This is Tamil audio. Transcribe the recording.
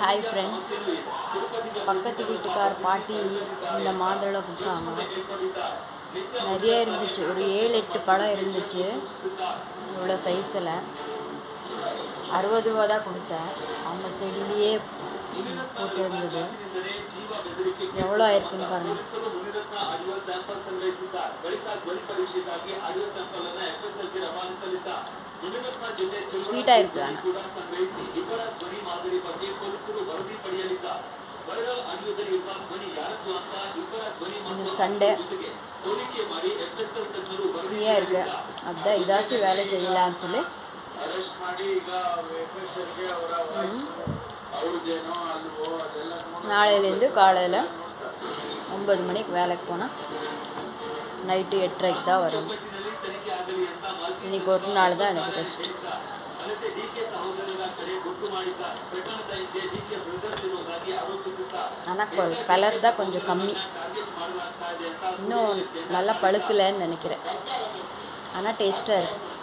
ஹாய் ஃப்ரெண்ட்ஸ், பக்கத்து வீட்டுக்கார் பாட்டி இந்த மாதுளை கொடுத்தாங்க. நிறைய இருந்துச்சு, ஒரு 7-8 பழம் இருந்துச்சு. இவ்வளோ சைஸில் 60 ரூபா தான் கொடுத்தேன். அவங்க செடியிலேயே போட்டு இருந்தது. எவ்வளோ ஆயிருக்குன்னு பாருங்கள். ஸ்வீட்டாக இருக்குது. ஆனால் சண்டே ஃப்ரீயாக இருக்கு, அதுதான் இதாச்சும் வேலை செய்யலான்னு சொல்லி நாளையிலேருந்து காலையில் 9 மணிக்கு வேலைக்கு போனால் நைட்டு 8:30க்கு தான் வரும். இன்றைக்கி ஒரு நாள் தான் எனக்கு ரெஸ்ட். ஆனால் கலர் தான் கொஞ்சம் கம்மி, இன்னும் நல்லா பழுக்கலைன்னு நினைக்கிறேன். ஆனால் டேஸ்ட்டாக இருக்குது.